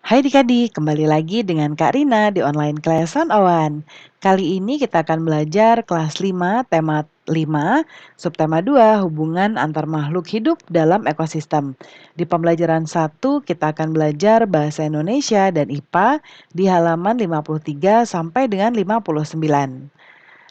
Hai adik-adik, kembali lagi dengan Kak Rina di online Class 101. Kali ini kita akan belajar kelas 5, tema 5, subtema 2, hubungan antar makhluk hidup dalam ekosistem. Di pembelajaran 1, kita akan belajar bahasa Indonesia dan IPA di halaman 53 sampai dengan 59.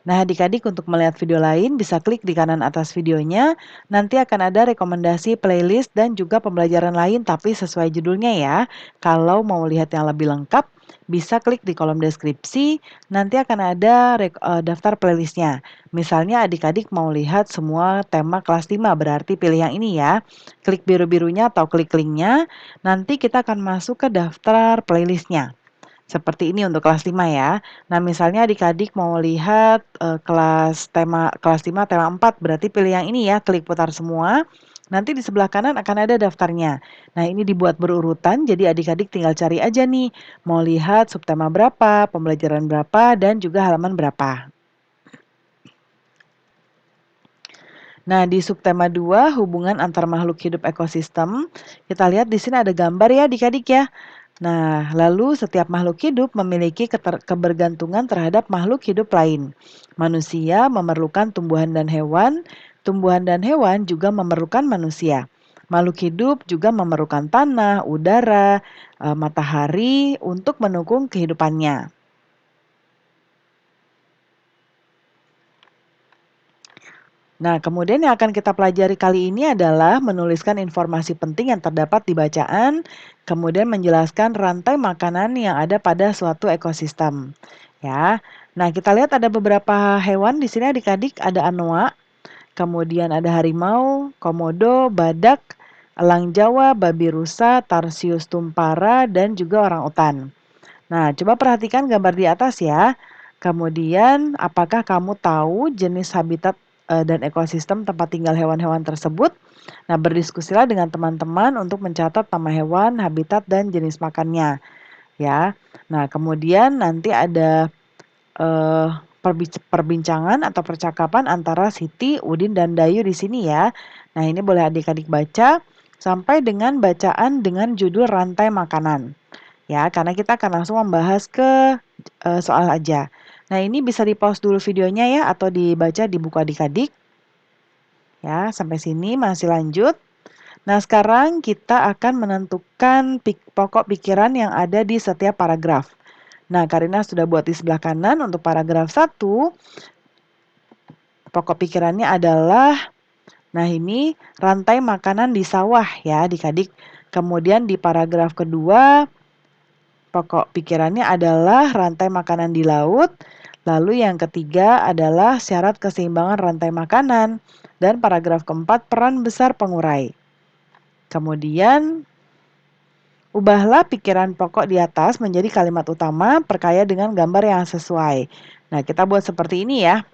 Nah, adik-adik untuk melihat video lain bisa klik di kanan atas videonya. Nanti akan ada rekomendasi playlist dan juga pembelajaran lain tapi sesuai judulnya ya. Kalau mau lihat yang lebih lengkap, bisa klik di kolom deskripsi. Nanti akan ada daftar playlistnya. Misalnya adik-adik mau lihat semua tema kelas 5, berarti pilih yang ini ya. Klik biru-birunya atau klik linknya. Nanti kita akan masuk ke daftar playlistnya. Seperti ini untuk kelas 5 ya. Nah, misalnya adik-adik mau lihat kelas 5 tema 4 berarti pilih yang ini ya, klik putar semua. Nanti di sebelah kanan akan ada daftarnya. Nah, ini dibuat berurutan jadi adik-adik tinggal cari aja nih mau lihat subtema berapa, pembelajaran berapa dan juga halaman berapa. Nah, di subtema 2, hubungan antar makhluk hidup ekosistem, kita lihat di sini ada gambar ya adik-adik ya. Nah, lalu setiap makhluk hidup memiliki kebergantungan terhadap makhluk hidup lain. Manusia memerlukan tumbuhan dan hewan juga memerlukan manusia. Makhluk hidup juga memerlukan tanah, udara, matahari untuk mendukung kehidupannya. Nah, kemudian yang akan kita pelajari kali ini adalah menuliskan informasi penting yang terdapat di bacaan, kemudian menjelaskan rantai makanan yang ada pada suatu ekosistem. Ya. Nah, kita lihat ada beberapa hewan di sini adik-adik, ada anoa, kemudian ada harimau, komodo, badak, elang Jawa, babi rusa, tarsius tumpara, dan juga orangutan. Nah, coba perhatikan gambar di atas ya. Kemudian, apakah kamu tahu jenis habitat dan ekosistem tempat tinggal hewan-hewan tersebut? Nah, berdiskusilah dengan teman-teman untuk mencatat nama hewan, habitat, dan jenis makannya, ya. Nah, kemudian nanti ada eh, perbincangan atau percakapan antara Siti, Udin, dan Dayu di sini ya. Nah, ini boleh adik-adik baca sampai dengan bacaan dengan judul rantai makanan. Ya, karena kita akan langsung membahas ke soal aja. Nah, ini bisa di-pause dulu videonya ya atau dibaca di buku adik-adik. Ya, sampai sini masih lanjut. Nah, sekarang kita akan menentukan pokok pikiran yang ada di setiap paragraf. Nah, Karina sudah buat di sebelah kanan untuk paragraf 1. Pokok pikirannya adalah, nah ini rantai makanan di sawah ya adik-adik. Kemudian di paragraf kedua, pokok pikirannya adalah rantai makanan di laut. Lalu yang ketiga adalah syarat keseimbangan rantai makanan. Dan paragraf keempat, peran besar pengurai. Kemudian, ubahlah pikiran pokok di atas menjadi kalimat utama, perkaya dengan gambar yang sesuai. Nah, kita buat seperti ini ya.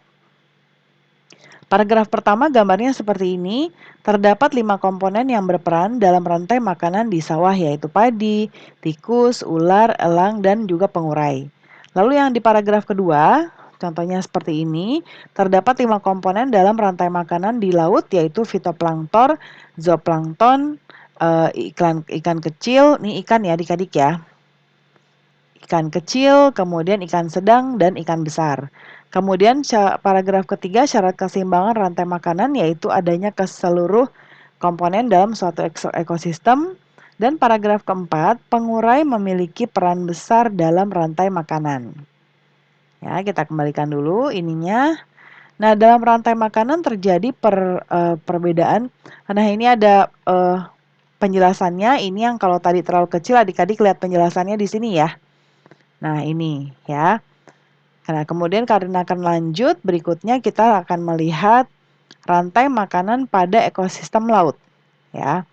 Paragraf pertama gambarnya seperti ini, terdapat 5 komponen yang berperan dalam rantai makanan di sawah yaitu padi, tikus, ular, elang, dan juga pengurai. Lalu yang di paragraf kedua, contohnya seperti ini, terdapat 5 komponen dalam rantai makanan di laut yaitu fitoplankton, zooplankton, ikan kecil, ini ikan ya adik-adik ya. Ikan kecil, kemudian ikan sedang, dan ikan besar. Kemudian paragraf ketiga syarat keseimbangan rantai makanan yaitu adanya keseluruh komponen dalam suatu ekosistem. Dan paragraf keempat, pengurai memiliki peran besar dalam rantai makanan. Ya, kita kembalikan dulu ininya. Nah, dalam rantai makanan terjadi perbedaan. Nah, ini ada penjelasannya. Ini yang kalau tadi terlalu kecil, adik-adik lihat penjelasannya di sini ya. Nah, ini ya. Nah, kemudian karena akan lanjut, berikutnya kita akan melihat rantai makanan pada ekosistem laut. Ya.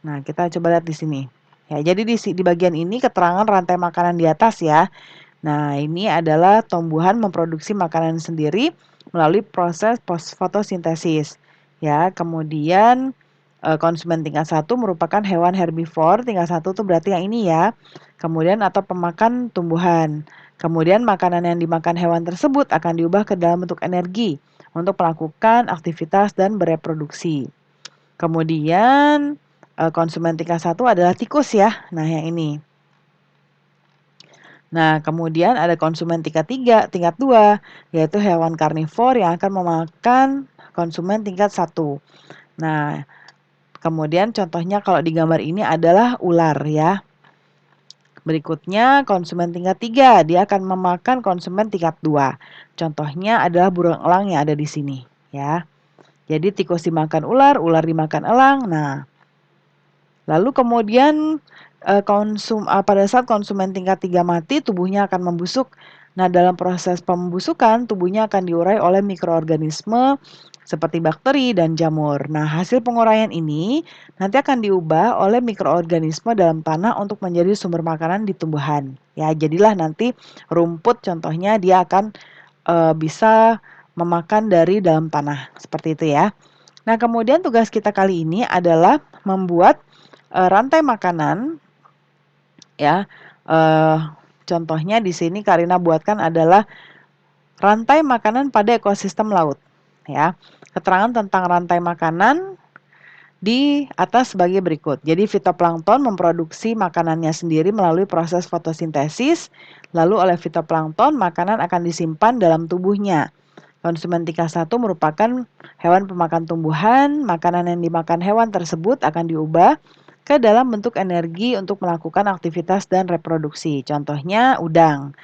Nah, kita coba lihat di sini. Ya, jadi di bagian ini keterangan rantai makanan di atas ya. Nah, ini adalah tumbuhan memproduksi makanan sendiri melalui proses fotosintesis. Ya, kemudian konsumen tingkat 1 merupakan hewan herbivore, tingkat 1 itu berarti yang ini ya. Kemudian atau pemakan tumbuhan. Kemudian makanan yang dimakan hewan tersebut akan diubah ke dalam bentuk energi untuk melakukan aktivitas dan bereproduksi. Kemudian konsumen tingkat 1 adalah tikus ya. Nah, yang ini. Nah, kemudian ada konsumen tingkat 2, yaitu hewan karnivor yang akan memakan konsumen tingkat 1. Nah, kemudian contohnya kalau di gambar ini adalah ular ya. Berikutnya konsumen tingkat 3, dia akan memakan konsumen tingkat 2. Contohnya adalah burung elang yang ada di sini ya. Jadi tikus dimakan ular, ular dimakan elang. Nah, lalu kemudian, pada saat konsumen tingkat 3 mati, tubuhnya akan membusuk. Nah, dalam proses pembusukan, tubuhnya akan diurai oleh mikroorganisme seperti bakteri dan jamur. Nah, hasil penguraian ini nanti akan diubah oleh mikroorganisme dalam tanah untuk menjadi sumber makanan di tumbuhan. Ya, jadilah nanti rumput contohnya dia akan, bisa memakan dari dalam tanah, seperti itu ya. Nah, kemudian tugas kita kali ini adalah membuat rantai makanan ya, eee, contohnya di sini Karina buatkan adalah rantai makanan pada ekosistem laut, ya. Keterangan tentang rantai makanan di atas sebagai berikut. Jadi fitoplankton memproduksi makanannya sendiri melalui proses fotosintesis, lalu oleh fitoplankton makanan akan disimpan dalam tubuhnya. Konsumen tingkat 1 merupakan hewan pemakan tumbuhan, makanan yang dimakan hewan tersebut akan diubah ke dalam bentuk energi untuk melakukan aktivitas dan reproduksi. Contohnya udang.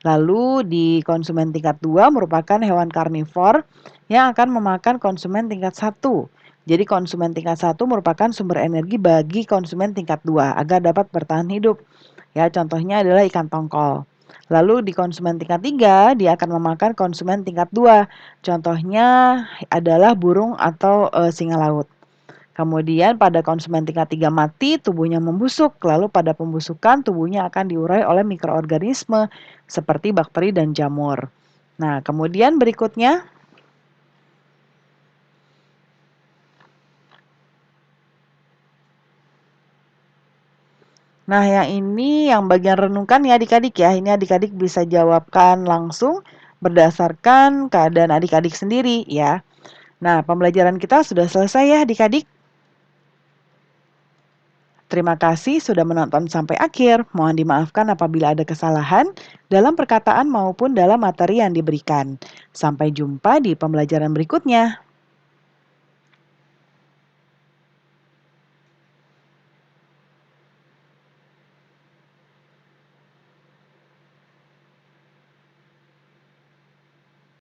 Lalu di konsumen tingkat 2 merupakan hewan karnivor yang akan memakan konsumen tingkat 1. Jadi konsumen tingkat 1 merupakan sumber energi bagi konsumen tingkat 2 agar dapat bertahan hidup. Ya, contohnya adalah ikan tongkol. Lalu di konsumen tingkat 3 dia akan memakan konsumen tingkat 2. Contohnya adalah burung atau, singa laut. Kemudian pada konsumen tingkat 3 mati, tubuhnya membusuk, lalu pada pembusukan tubuhnya akan diurai oleh mikroorganisme seperti bakteri dan jamur. Nah, kemudian berikutnya, nah yang ini yang bagian renungkan ya adik-adik ya, ini adik-adik bisa jawabkan langsung berdasarkan keadaan adik-adik sendiri ya. Nah, pembelajaran kita sudah selesai ya adik-adik. Terima kasih sudah menonton sampai akhir. Mohon dimaafkan apabila ada kesalahan dalam perkataan maupun dalam materi yang diberikan. Sampai jumpa di pembelajaran berikutnya.